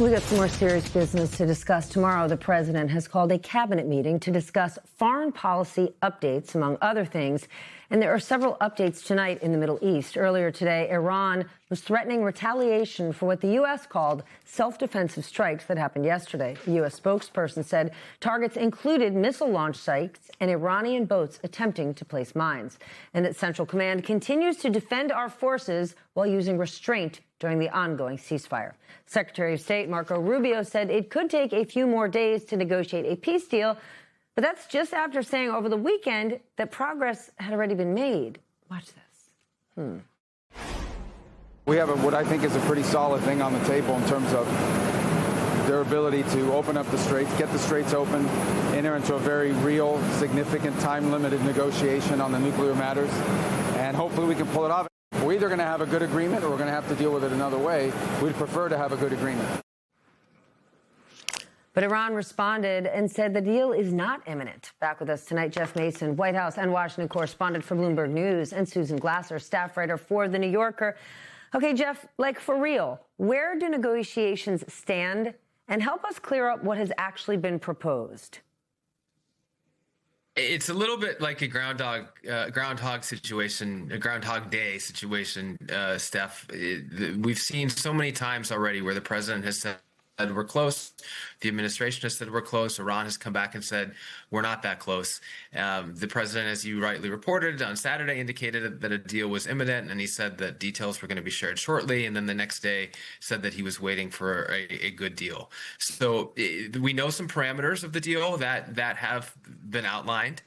We got some more serious business to discuss. Tomorrow, the president has called a cabinet meeting to discuss foreign policy updates, among other things. And there are several updates tonight in the Middle East. Earlier today, Iran was threatening retaliation for what the U.S. called self-defensive strikes that happened yesterday. The U.S. spokesperson said targets included missile launch sites and Iranian boats attempting to place mines, and that Central Command continues to defend our forces while using restraint during the ongoing ceasefire. Secretary of State Marco Rubio said it could take a few more days to negotiate a peace deal, but that's just after saying over the weekend that progress had already been made. Watch this. We have what I think is a pretty solid thing on the table in terms of their ability to open up the straits, get the straits open, enter into a very real, significant, time-limited negotiation on the nuclear matters, and hopefully we can pull it off. We're either going to have a good agreement or we're going to have to deal with it another way. We'd prefer to have a good agreement. But Iran responded and said the deal is not imminent. Back with us tonight, Jeff Mason, White House and Washington correspondent for Bloomberg News, and Susan Glasser, staff writer for The New Yorker. Okay, Jeff, like for real, where do negotiations stand? And help us clear up what has actually been proposed. It's a little bit like a groundhog situation, a Groundhog Day situation, Steph. We've seen so many times already where the president has said we're close. The administration has said we're close. Iran has come back and said we're not that close. The president, as you rightly reported on Saturday, indicated that a deal was imminent, and he said that details were going to be shared shortly. And then the next day said that he was waiting for a good deal. So we know some parameters of the deal that have been outlined.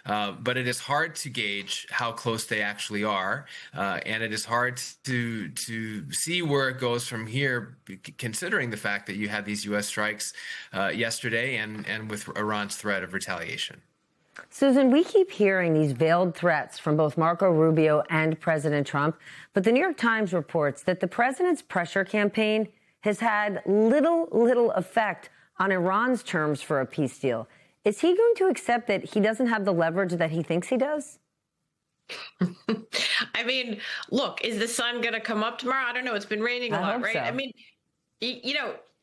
But it is hard to gauge how close they actually are, and it is hard to see where it goes from here, considering the fact that you had these U.S. strikes yesterday and with Iran's threat of retaliation. Susan, we keep hearing these veiled threats from both Marco Rubio and President Trump, but the New York Times reports that the president's pressure campaign has had little effect on Iran's terms for a peace deal. Is he going to accept that he doesn't have the leverage that he thinks he does? I mean, look, is the sun going to come up tomorrow? I don't know. It's been raining a lot, right? So. I mean,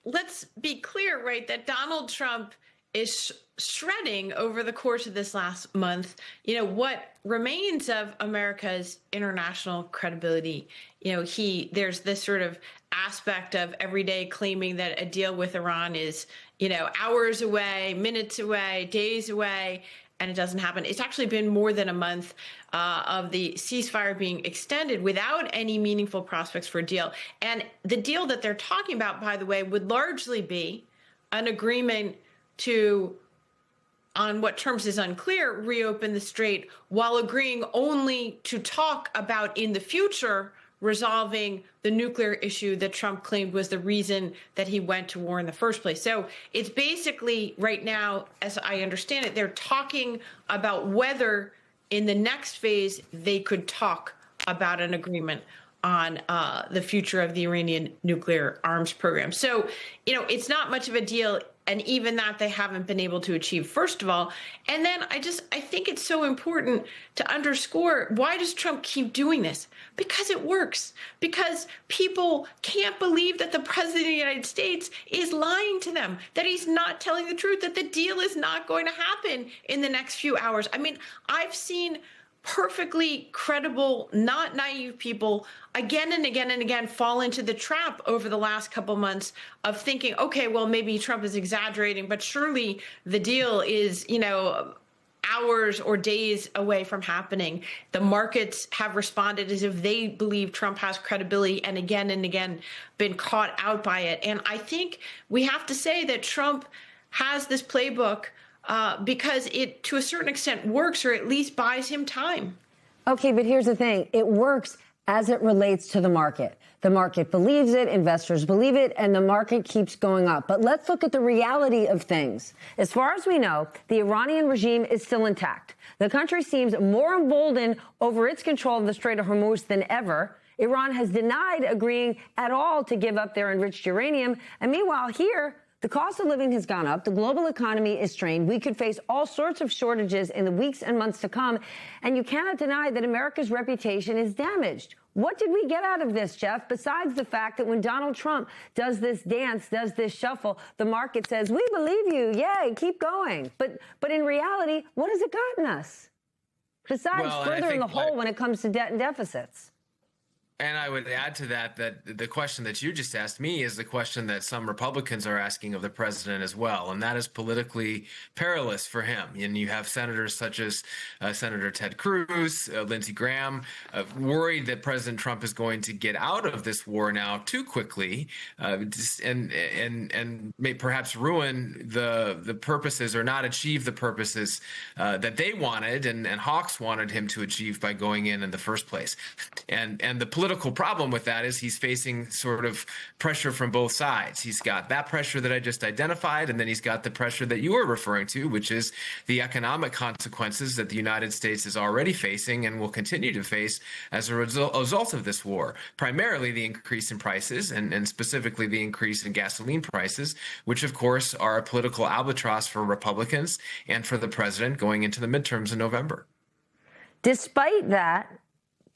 let's be clear, right, that Donald Trump is shredding over the course of this last month, what remains of America's international credibility. There's this sort of aspect of every day claiming that a deal with Iran is, hours away, minutes away, days away, and it doesn't happen. It's actually been more than a month of the ceasefire being extended without any meaningful prospects for a deal. And the deal that they're talking about, by the way, would largely be an agreement to, on what terms is unclear, reopen the strait while agreeing only to talk about in the future resolving the nuclear issue that Trump claimed was the reason that he went to war in the first place. So it's basically right now, as I understand it, they're talking about whether in the next phase they could talk about an agreement on the future of the Iranian nuclear arms program. So, it's not much of a deal. And even that they haven't been able to achieve, first of all. And then I think it's so important to underscore, why does Trump keep doing this? Because it works. Because people can't believe that the president of the United States is lying to them, that he's not telling the truth, that the deal is not going to happen in the next few hours. I mean, I've seen perfectly credible, not naive people again and again and again fall into the trap over the last couple months of thinking, okay, well, maybe Trump is exaggerating, but surely the deal is, hours or days away from happening. The markets have responded as if they believe Trump has credibility and again been caught out by it. And I think we have to say that Trump has this playbook because it, to a certain extent, works, or at least buys him time. Okay, but here's the thing. It works as it relates to the market. The market believes it, investors believe it, and the market keeps going up. But let's look at the reality of things. As far as we know, the Iranian regime is still intact. The country seems more emboldened over its control of the Strait of Hormuz than ever. Iran has denied agreeing at all to give up their enriched uranium. And meanwhile, here, The cost of living has gone up. The global economy is strained. We could face all sorts of shortages in the weeks and months to come. And you cannot deny that America's reputation is damaged. What did we get out of this, Jeff, besides the fact that when Donald Trump does this dance, does this shuffle, the market says, we believe you. Yay, keep going. But in reality, what has it gotten us? Besides furthering the hole when it comes to debt and deficits. And I would add to that the question that you just asked me is the question that some Republicans are asking of the president as well, and that is politically perilous for him. And you have senators such as Senator Ted Cruz, Lindsey Graham, worried that President Trump is going to get out of this war now too quickly, and may perhaps ruin the purposes or not achieve the purposes that they wanted and Hawks wanted him to achieve by going in the first place. And the political problem with that is he's facing sort of pressure from both sides. He's got that pressure that I just identified, and then he's got the pressure that you were referring to, which is the economic consequences that the United States is already facing and will continue to face as a result of this war. Primarily the increase in prices and specifically the increase in gasoline prices, which of course are a political albatross for Republicans and for the president going into the midterms in November. Despite that,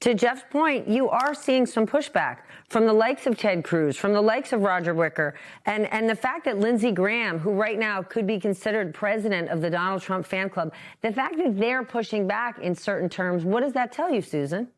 to Jeff's point, you are seeing some pushback from the likes of Ted Cruz, from the likes of Roger Wicker, and the fact that Lindsey Graham, who right now could be considered president of the Donald Trump fan club, the fact that they're pushing back in certain terms, what does that tell you, Susan?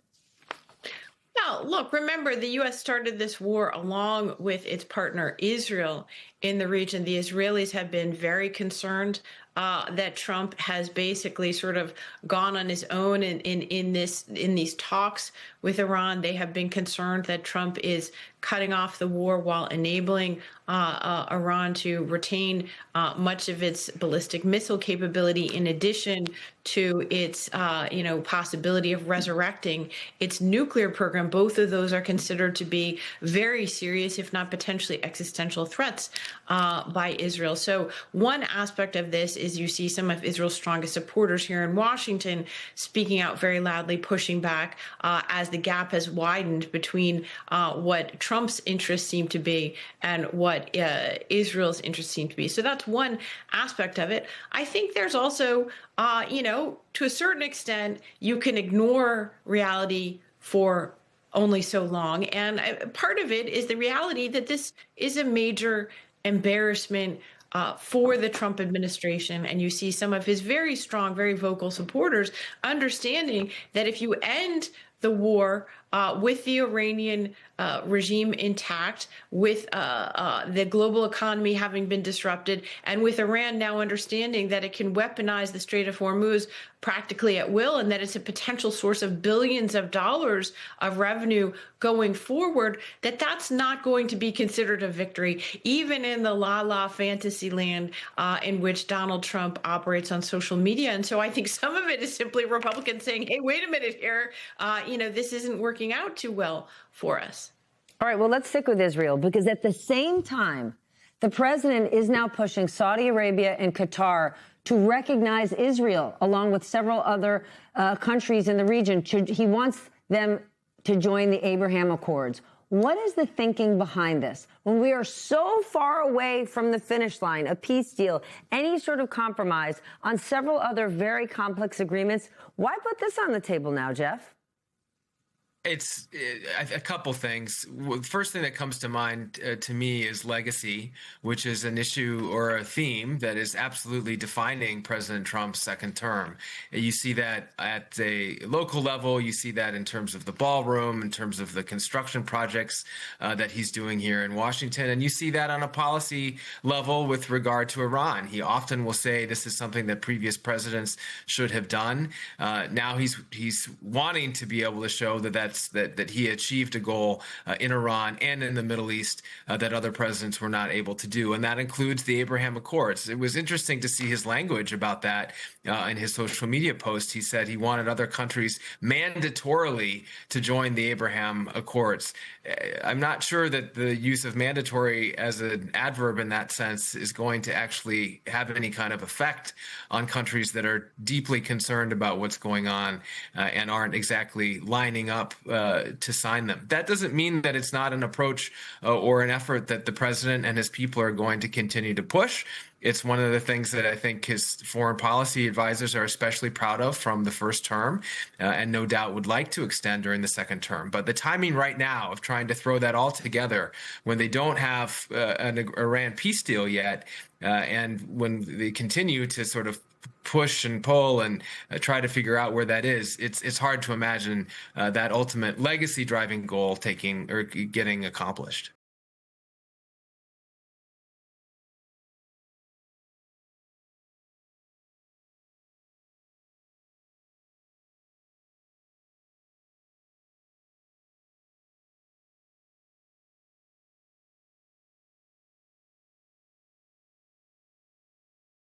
Well, look, remember, the U.S. started this war along with its partner Israel in the region. The Israelis have been very concerned that Trump has basically sort of gone on his own in these talks with Iran. They have been concerned that Trump is cutting off the war while enabling Iran to retain much of its ballistic missile capability, in addition to its possibility of resurrecting its nuclear program. Both of those are considered to be very serious, if not potentially existential threats by Israel. So one aspect of this is you see some of Israel's strongest supporters here in Washington speaking out very loudly, pushing back as the gap has widened between what Trump's interests seem to be and what Israel's interests seem to be. So that's one aspect of it. I think there's also, to a certain extent, you can ignore reality for only so long. And part of it is the reality that this is a major embarrassment for the Trump administration. And you see some of his very strong, very vocal supporters understanding that if you end the war with the Iranian regime intact, with the global economy having been disrupted, and with Iran now understanding that it can weaponize the Strait of Hormuz practically at will, and that it's a potential source of billions of dollars of revenue going forward, that's not going to be considered a victory, even in the la-la fantasy land in which Donald Trump operates on social media. And so I think some of it is simply Republicans saying, hey, wait a minute here, this isn't working out too well for us. All right, well, let's stick with Israel, because at the same time, the president is now pushing Saudi Arabia and Qatar to recognize Israel, along with several other countries in the region. He wants them to join the Abraham Accords. What is the thinking behind this? When we are so far away from the finish line, a peace deal, any sort of compromise on several other very complex agreements, why put this on the table now, Jeff? It's a couple things. First thing that comes to mind to me is legacy, which is an issue or a theme that is absolutely defining President Trump's second term. You see that at a local level. You see that in terms of the ballroom, in terms of the construction projects that he's doing here in Washington. And you see that on a policy level with regard to Iran. He often will say this is something that previous presidents should have done. Now he's wanting to be able to show that he achieved a goal in Iran and in the Middle East that other presidents were not able to do. And that includes the Abraham Accords. It was interesting to see his language about that in his social media post. He said he wanted other countries mandatorily to join the Abraham Accords. I'm not sure that the use of mandatory as an adverb in that sense is going to actually have any kind of effect on countries that are deeply concerned about what's going on and aren't exactly lining up to sign them. That doesn't mean that it's not an approach or an effort that the president and his people are going to continue to push. It's one of the things that I think his foreign policy advisors are especially proud of from the first term, and no doubt would like to extend during the second term. But the timing right now of trying to throw that all together when they don't have an Iran peace deal yet, and when they continue to sort of push and pull and try to figure out where that is, it's hard to imagine that ultimate legacy driving goal getting accomplished.